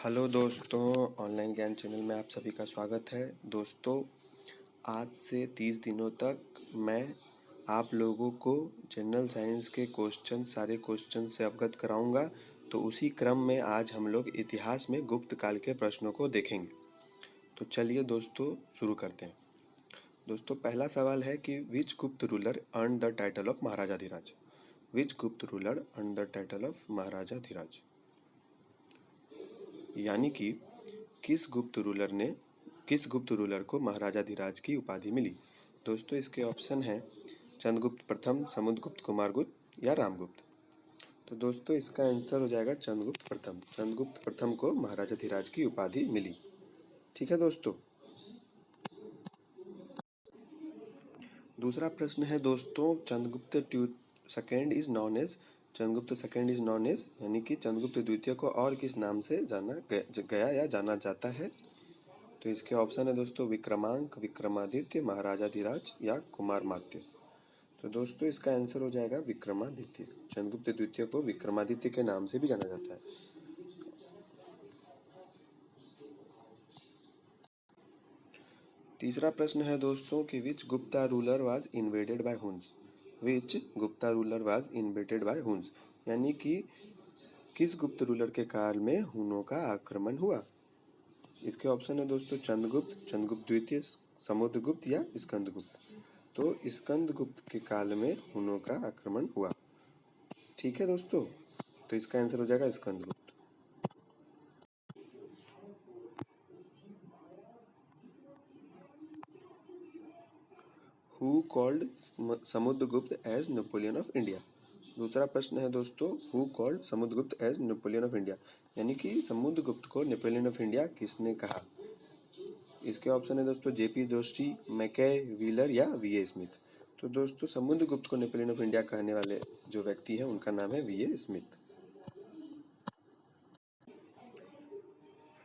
Hello दोस्तों, online ज्ञान channel में आप सभी का स्वागत है। दोस्तों, आज से 30 दिनों तक मैं आप लोगों को जनरल साइंस के सारे क्वेश्चन से अवगत कराऊंगा। तो उसी क्रम में आज हम लोग इतिहास में गुप्त काल के प्रश्नों को देखेंगे। तो चलिए दोस्तों शुरू करते हैं। दोस्तों, पहला सवाल है कि which Gupta ruler earn the title of Maharaja Dhiraj. Which Gupta ruler earn the title of Maharaja Dhiraj, यानी कि किस गुप्त रूलर को महाराजा धीराज की उपाधि मिली। दोस्तों, इसके ऑप्शन हैं चंद्रगुप्त प्रथम, समुद्रगुप्त, कुमारगुप्त या रामगुप्त। तो दोस्तों, इसका आंसर हो जाएगा चंद्रगुप्त प्रथम। चंद्रगुप्त प्रथम को महाराजा धीराज की उपाधि मिली। ठीक है दोस्तों। दूसरा प्रश्न है दोस्तों, Chandragupta second is known as, यानी कि चंद्रगुप्त द्वितीय को और किस नाम से जाना गया या जाना जाता है। तो इसके ऑप्शन है दोस्तों विक्रमांक, विक्रमादित्य, महाराजा धीराज या कुमारमात्य। तो दोस्तों, इसका आंसर हो जाएगा विक्रमादित्य। चंद्रगुप्त द्वितीय को विक्रमादित्य के नाम से भी जाना जाता है। तीसरा प्रश्न है दोस्तों कि which Gupta ruler was invaded by Huns. Which Gupta ruler was invaded by Huns, यानी कि किस गुप्त रूलर के काल में हुनों का आक्रमण हुआ। इसके ऑप्शन है दोस्तों चंद्रगुप्त, चंद्रगुप्त द्वितीय, समुद्रगुप्त या स्कंदगुप्त। तो स्कंदगुप्त के काल में हुनों का आक्रमण हुआ। ठीक है दोस्तों, तो इसका आंसर हो जाएगा Skandagupta. Who called Samudragupta as Napoleon of India. दूसरा प्रश्न है दोस्तों, who called Samudragupta as Napoleon of India, यानी कि समुद्रगुप्त को नेपोलियन ऑफ इंडिया किसने कहा। इसके ऑप्शन है दोस्तों जेपी जोशी, मैके, व्हीलर या वीए स्मिथ। तो दोस्तों, समुद्रगुप्त को नेपोलियन ऑफ इंडिया कहने वाले जो व्यक्ति है उनका नाम है वीए स्मिथ।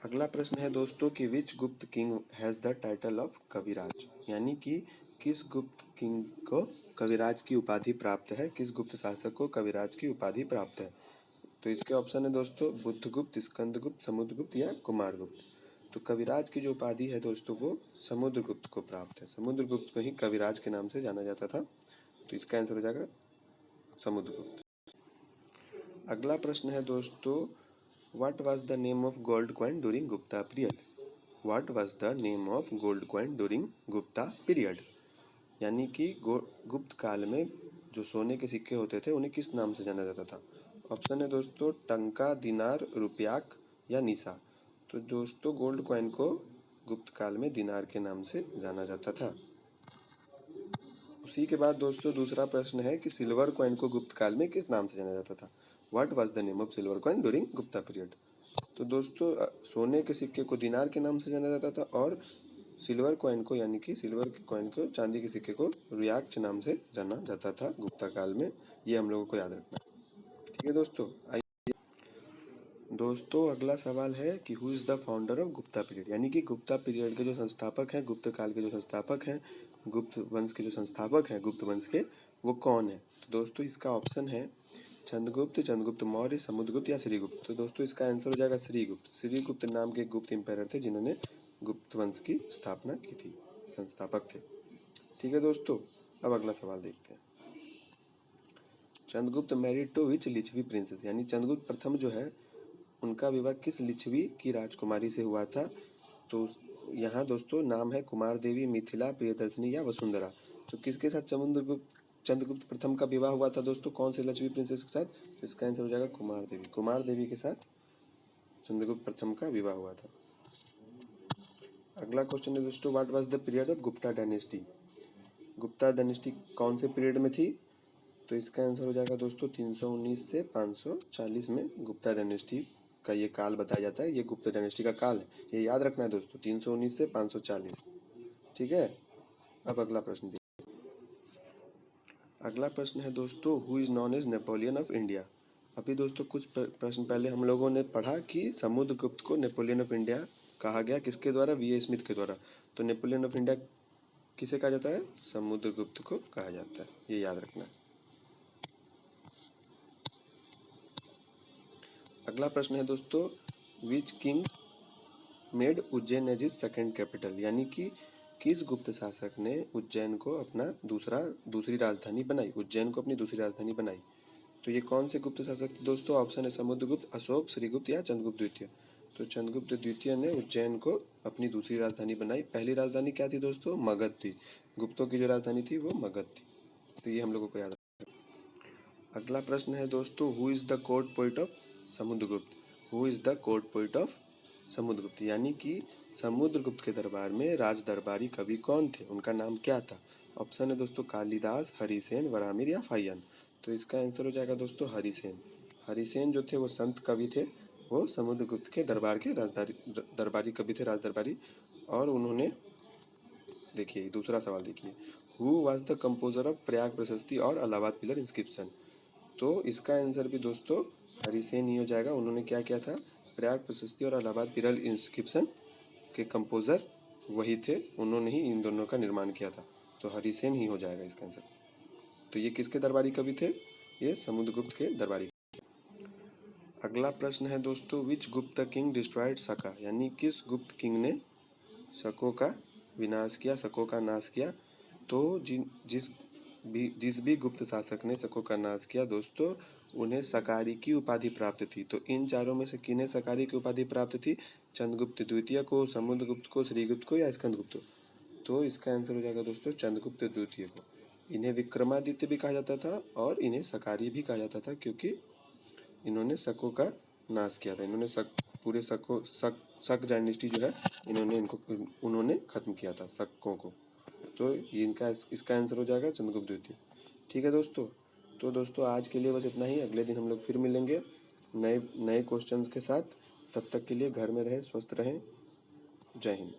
अगला प्रश्न है दोस्तों कि which Gupta king has the title of Kaviraj, यानी कि किस गुप्त किंग को कविराज की उपाधि प्राप्त है, किस गुप्त शासक को कविराज की उपाधि प्राप्त है। तो इसके ऑप्शन है दोस्तों बुद्धगुप्त, स्कंदगुप्त, समुद्रगुप्त या कुमारगुप्त। तो कविराज की जो उपाधि है दोस्तों वो समुद्रगुप्त को प्राप्त है। समुद्रगुप्त को ही कविराज के नाम से जाना जाता था। तो इसका आंसर हो जाएगा समुद्रगुप्त। अगला प्रश्न है दोस्तों, what was the name of gold coin during Gupta period. What was the name of gold coin during Gupta period, यानी कि गुप्त काल में जो सोने के सिक्के होते थे उन्हें किस नाम से जाना जाता था। ऑप्शन है दोस्तों टंका, दिनार, रुपयाक या निशा। तो दोस्तों, गोल्ड कॉइन को गुप्त काल में दिनार के नाम से जाना जाता था। उसी के बाद दोस्तों दूसरा प्रश्न है कि सिल्वर कॉइन को गुप्त काल में किस नाम से जाना जाता था। What was the name of silver coin during Gupta period. तो दोस्तों, सोने के सिक्के को दिनार के नाम से जाना जाता था और सिल्वर कॉइन को, यानी कि सिल्वर के कॉइन को, चांदी के सिक्के को रुयाक्ष नाम से जाना जाता था गुप्ता काल में। ये हम लोगों को याद रखना है। ठीक है दोस्तों। दोस्तों, अगला सवाल है कि who is the founder of Gupta period, यानी कि गुप्ता पीरियड के जो संस्थापक हैं, गुप्त काल के जो संस्थापक हैं, गुप्त वंश के जो संस्थापक हैं गुप्त वंश के, वो कौन है। तो दोस्तों, इसका ऑप्शन है चंद्रगुप्त, चंद्रगुप्त मौर्य, समुद्रगुप्त या श्रीगुप्त। तो दोस्तों, इसका आंसर हो जाएगा श्रीगुप्त। श्रीगुप्त नाम के गुप्त एम्पायर थे जिन्होंने गुप्त वंश की स्थापना की थी, संस्थापक थे। ठीक है दोस्तों, अब अगला सवाल देखते हैं। Chandragupta married to which Lichchhavi princess, यानी चंद्रगुप्त प्रथम जो है उनका विवाह किस लिच्छवी की राजकुमारी से हुआ था। तो यहाँ दोस्तों नाम है कुमार देवी, मिथिला, प्रियदर्शनी या वसुंधरा। तो किसके साथ चंद्रगुप्त प्रथम का विवाह हुआ था दोस्तों, कौन से लिच्छवी प्रिंसेस के साथ। तो इसका आंसर हो जाएगा कुमार देवी। कुमार देवी के साथ चंद्रगुप्त प्रथम का विवाह हुआ था। अगला क्वेश्चन है दोस्तों, what was the period of Gupta dynasty. Gupta dynasty कौन से पीरियड में थी। तो इसका आंसर हो जाएगा दोस्तों 319 से 540 में गुप्ता डायनेस्टी का ये काल बताया जाता है। ये गुप्ता डायनेस्टी का काल है, ये याद रखना है दोस्तों, 319 से 540। ठीक है। अब अगला प्रश्न देखिए। अगला प्रश्न है दोस्तों, who is known as Napoleon of India. अभी दोस्तों कुछ प्रश्न पहले हम लोगों ने पढ़ा कि समुद्रगुप्त को नेपोलियन ऑफ इंडिया कहा गया, किसके द्वारा, वीए स्मिथ के द्वारा। तो नेपोलियन ऑफ इंडिया किसे कहा जाता है, समुद्रगुप्त को कहा जाता है, ये याद रखना है। अगला प्रश्न है दोस्तों, which king made Ujjain as is second capital, यानी कि किस गुप्त शासक ने उज्जैन को अपना दूसरी राजधानी बनाई, उज्जैन को अपनी दूसरी राजधानी बनाई। तो ये कौन से गुप्त शासक थे दोस्तों? ऑप्शन है समुद्रगुप्त, अशोक, श्रीगुप्त या चंद्रगुप्त द्वितीय। तो चंद्रगुप्त द्वितीय ने उज्जैन को अपनी दूसरी राजधानी बनाई। पहली राजधानी क्या थी दोस्तों? मगध थी। गुप्तों की जो राजधानी थी वो मगध थी। तो ये हम लोगों को याद रखना है। अगला प्रश्न है दोस्तों, who is the court poet of Samudragupta? Who is the court poet of Samudragupta, यानी कि समुद्रगुप्त के दरबार में राज दरबारी कवि कौन थे, उनका नाम क्या था? ऑप्शन है दोस्तों कालिदास, हरिसेन, वरामिर या फाहियान। तो इसका आंसर हो जाएगा दोस्तों हरिसेन। हरिसेन जो थे वो संत कवि थे, वो समुद्रगुप्त के दरबार के दरबारी कवि थे, राज दरबारी। और उन्होंने, देखिए दूसरा सवाल देखिए, who was the composer of Prayag प्रशस्ति और इलाहाबाद पिलर इंस्क्रिप्शन? तो इसका आंसर भी दोस्तों हरिसेन ही हो जाएगा। उन्होंने क्या किया था? प्रयाग प्रशस्ति और इलाहाबाद पिलर इंस्क्रिप्शन के कंपोजर वही थे, उन्होंने ही इन दोनों का निर्माण किया था। तो हरिसेन ही हो जाएगा इसका आंसर। तो ये किसके दरबारी कवि थे? ये समुद्रगुप्त के दरबारी। अगला प्रश्न है दोस्तों, विच गुप्त किंग डिस्ट्रॉयड सका, यानी किस गुप्त किंग ने शकों का विनाश किया, शकों का नाश किया? तो जिस भी गुप्त शासक ने शकों का नाश किया दोस्तों, उन्हें सकारी की उपाधि प्राप्त थी। तो इन चारों में से किन्हें सकारी की उपाधि प्राप्त थी? चंद्रगुप्त द्वितीय को, समुद्रगुप्त को, श्रीगुप्त को या स्कंदगुप्त को? तो इसका आंसर हो जाएगा दोस्तों चंद्रगुप्त द्वितीय को। इन्हें विक्रमादित्य भी कहा जाता था और इन्हें सकारी भी कहा जाता था, क्योंकि इन्होंने शकों का नाश किया था। इन्होंने पूरे शक डायनेस्टी जो है, उन्होंने खत्म किया था शकों को। तो इसका आंसर हो जाएगा चंद्रगुप्त द्वितीय। ठीक है दोस्तों। तो दोस्तों आज के लिए बस इतना ही। अगले दिन हम लोग फिर मिलेंगे नए नए क्वेश्चंस के साथ। तब तक के लिए घर में रहें, स्वस्थ रहें। जय हिंद।